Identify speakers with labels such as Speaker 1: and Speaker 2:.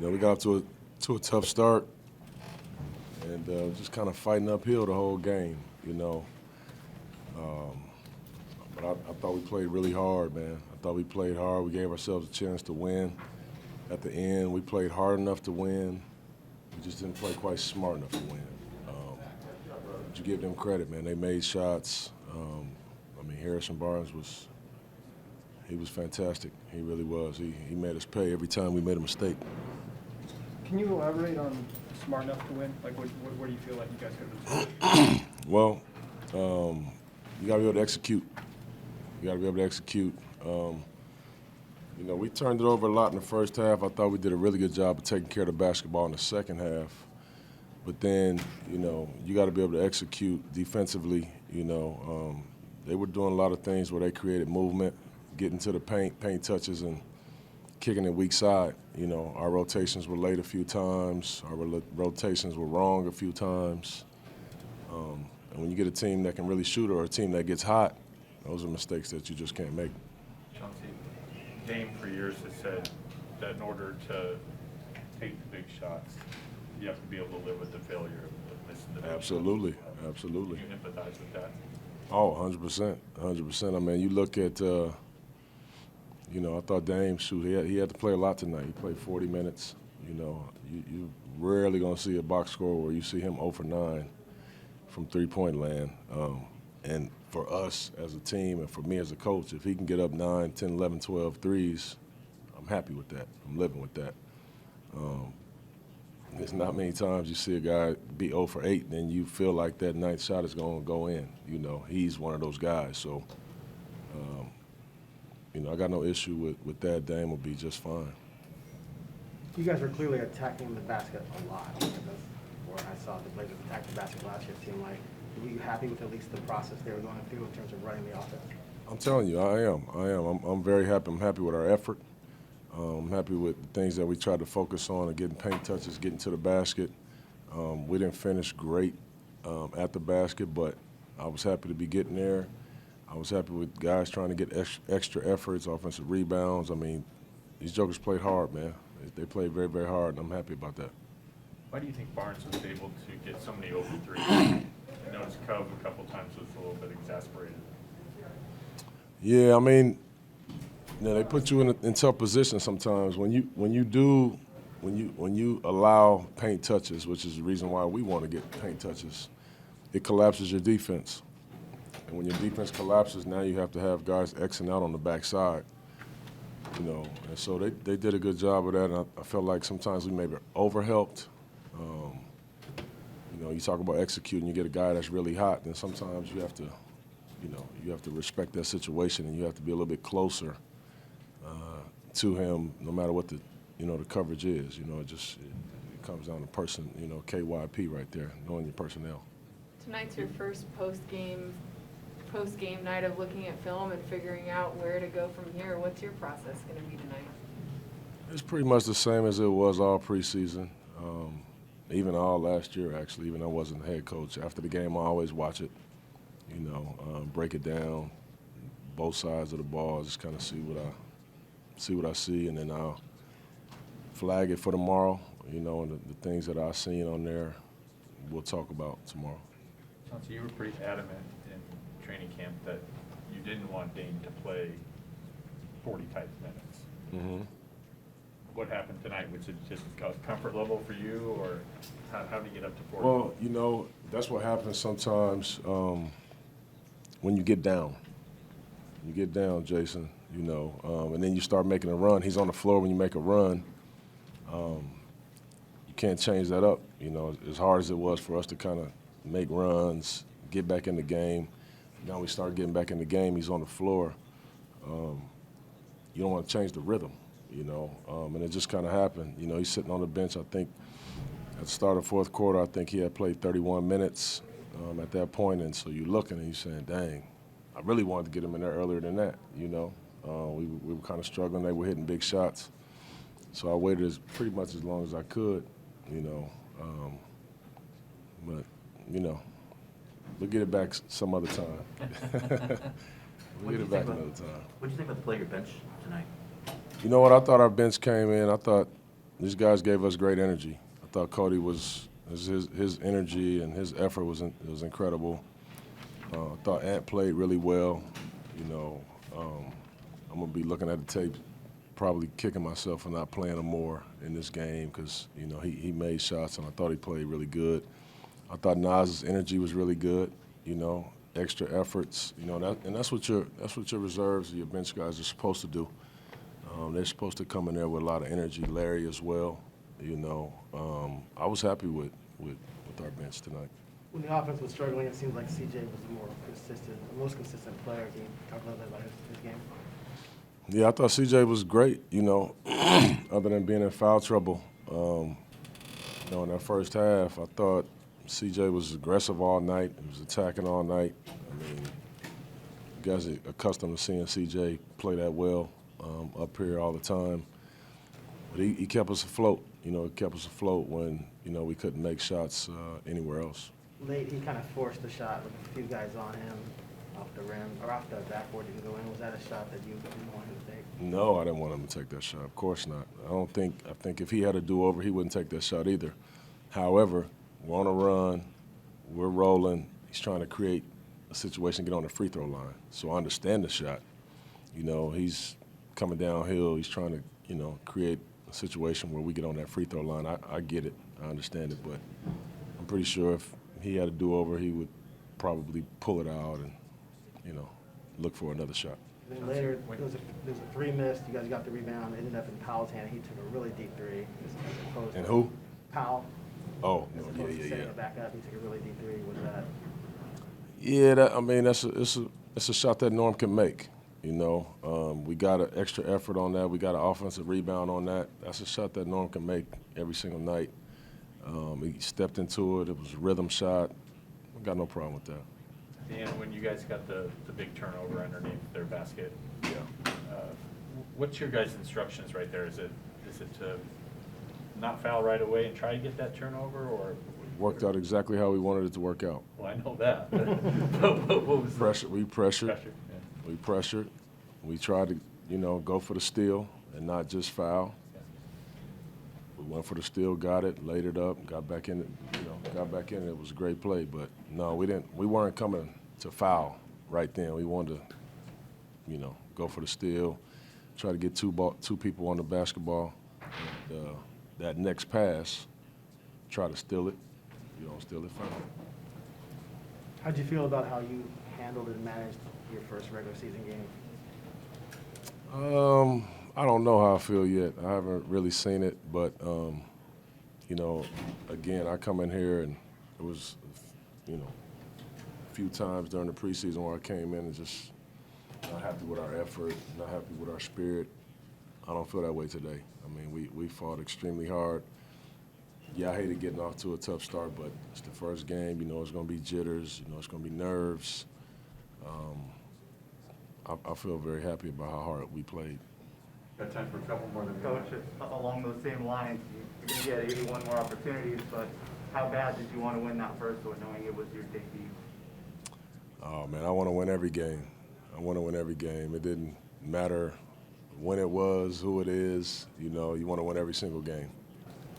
Speaker 1: We got off to a tough start and just kind of fighting uphill the whole game. But I thought we played really hard, man. I thought we played hard. We gave ourselves a chance to win. At the end, we played hard enough to win. We just didn't play quite smart enough to win. But you give them credit, man. They made shots. Harrison Barnes was fantastic. He really was. He made us pay every time we made a mistake.
Speaker 2: Can you elaborate on smart enough to win? Like, what do you feel like you guys could have done?
Speaker 1: Well, you got to be able to execute. You got to be able to execute. We turned it over a lot in the first half. I thought we did a really good job of taking care of the basketball in the second half. But then, you got to be able to execute defensively. They were doing a lot of things where they created movement, getting to the paint touches, and kicking it weak side. Our rotations were late a few times. Our rotations were wrong a few times. And when you get a team that can really shoot or a team that gets hot, those are mistakes that you just can't make.
Speaker 3: Chauncey, Dame for years has said that in order to take the big shots, you have to be able to live with the failure of missing the big
Speaker 1: Absolutely,
Speaker 3: shots.
Speaker 1: absolutely.
Speaker 3: Do you empathize with that?
Speaker 1: Oh, 100%, 100%. You look at, I thought Dame, he had to play a lot tonight. He played 40 minutes. You rarely going to see a box score where you see him 0 for 9 from three-point land. And for us as a team and for me as a coach, if he can get up 9, 10, 11, 12 threes, I'm happy with that. I'm living with that. There's not many times you see a guy be 0 for 8 and then you feel like that ninth shot is going to go in. He's one of those guys. So, I got no issue with that. Dame will be just fine.
Speaker 4: You guys were clearly attacking the basket a lot. When I saw the Blazers attack the basket last year, it seemed like, were you happy with at least the process they were going through in terms of running the offense?
Speaker 1: I'm telling you, I am. I'm very happy. I'm happy with our effort. I'm happy with the things that we tried to focus on and getting paint touches, getting to the basket. We didn't finish great at the basket, but I was happy to be getting there. I was happy with guys trying to get extra efforts, offensive rebounds. These jokers played hard, man. They played very, very hard, and I'm happy about that.
Speaker 3: Why do you think Barnes was able to get so many open threes? I noticed Cove a couple times was a little bit exasperated.
Speaker 1: Yeah, they put you in tough positions sometimes. When you allow paint touches, which is the reason why we want to get paint touches, it collapses your defense. And when your defense collapses, now you have to have guys Xing out on the backside. And so they did a good job of that, and I felt like sometimes we maybe overhelped. You talk about executing, you get a guy that's really hot, then sometimes you have to respect that situation, and you have to be a little bit closer to him, no matter what the coverage is. It comes down to person, KYP right there, knowing your personnel.
Speaker 5: Tonight's your first post-game night of looking at film and figuring out where to go from here. What's your process going to be tonight?
Speaker 1: It's pretty much the same as it was all preseason, even all last year, actually, even though I wasn't the head coach. After the game, I always watch it, break it down, both sides of the ball, just kind of see what I see, and then I'll flag it for tomorrow, and the things that I've seen on there, we'll talk about tomorrow.
Speaker 3: Chauncey, you were pretty adamant in training camp that you didn't want Dame to play 40-type minutes.
Speaker 1: Mm-hmm.
Speaker 3: What happened tonight? Was it just comfort level for you, or how did you get up to 40?
Speaker 1: Well, that's what happens sometimes when you get down. You get down, Jason, and then you start making a run. He's on the floor when you make a run. You can't change that up. As hard as it was for us to kind of make runs, get back in the game. Now we start getting back in the game. He's on the floor. You don't want to change the rhythm, and it just kind of happened. He's sitting on the bench. I think at the start of the fourth quarter, I think he had played 31 minutes at that point, and so you're looking and you're saying, dang, I really wanted to get him in there earlier than that, We were kind of struggling. They were hitting big shots. So I waited pretty much as long as I could, but, we'll get it back some other time. We'll get it back another time.
Speaker 6: What did you think about the play of your bench tonight?
Speaker 1: You know what? I thought our bench came in. I thought these guys gave us great energy. I thought Cody his energy and his effort was incredible. I thought Ant played really well. You know, I'm gonna be looking at the tape, probably kicking myself for not playing him more in this game because you know he made shots and I thought he played really good. I thought Nas's energy was really good. You know, extra efforts. You know, that's what your reserves, your bench guys are supposed to do. They're supposed to come in there with a lot of energy. Larry as well. You know, I was happy with our bench tonight.
Speaker 4: When the offense was struggling, it seems like CJ was the most consistent player. Can you talk a little bit about his game?
Speaker 1: Yeah, I thought CJ was great. You know, other than being in foul trouble. You know, in that first half, I thought CJ was aggressive all night. He was attacking all night. I mean, you guys are accustomed to seeing CJ play that well up here all the time. But he kept us afloat. You know, he kept us afloat when, you know, we couldn't make shots anywhere else.
Speaker 4: Late, he kind of forced the shot with a few guys on him off the rim, or off the backboard didn't go in. Was that a shot that you didn't want him to take?
Speaker 1: No, I didn't want him to take that shot. Of course not. I think if he had a do-over, he wouldn't take that shot either. However, we're on a run. We're rolling. He's trying to create a situation to get on the free throw line. So I understand the shot. You know, he's coming downhill. He's trying to, you know, create a situation where we get on that free throw line. I get it. I understand it. But I'm pretty sure if he had a do-over, he would probably pull it out and, you know, look for another shot.
Speaker 4: And then later, there was a three missed. You guys got the rebound. It ended up in Powell's hand. He took a really deep three. As opposed
Speaker 1: And
Speaker 4: to
Speaker 1: who?
Speaker 4: Powell.
Speaker 1: Oh,
Speaker 4: As
Speaker 1: no,
Speaker 4: opposed to
Speaker 1: yeah.
Speaker 4: setting it back up, he took a really deep three. Was that?
Speaker 1: Yeah, I mean, it's a shot that Norm can make. You know, we got an extra effort on that. We got an offensive rebound on that. That's a shot that Norm can make every single night. He stepped into it. It was a rhythm shot. I got no problem with that.
Speaker 3: And when you guys got the big turnover underneath their basket,
Speaker 1: Yeah.
Speaker 3: what's your guys' instructions right there? Is it to not foul right away and try to get that turnover, or?
Speaker 1: Worked out exactly how we wanted it to work out.
Speaker 3: Well, I know that. But what was the
Speaker 1: Pressure. We pressured.
Speaker 3: pressure? Yeah.
Speaker 1: We pressured. We tried to, you know, go for the steal and not just foul. We went for the steal, got it, laid it up, got back in it. You know, got back in it. It was a great play, but no, we didn't. We weren't coming to foul right then. We wanted to, you know, go for the steal, try to get two people on the basketball, and that next pass, try to steal it. You don't steal it, foul.
Speaker 4: How'd you feel about how you handled and managed your first regular season game?
Speaker 1: I don't know how I feel yet. I haven't really seen it, but you know, again, I come in here and it was, you know, a few times during the preseason where I came in and just not happy with our effort, not happy with our spirit. I don't feel that way today. I mean, we fought extremely hard. Yeah, I hated getting off to a tough start, but it's the first game. You know, it's going to be jitters. You know, it's going to be nerves. I feel very happy about how hard we played.
Speaker 6: Got time for a couple more than
Speaker 7: Coach, along those same lines, you had 81 more opportunities, but how bad did you want to win that first one, knowing it was your debut?
Speaker 1: Oh, man, I want to win every game. I want to win every game. It didn't matter when it was, who it is. You know, you want to win every single game.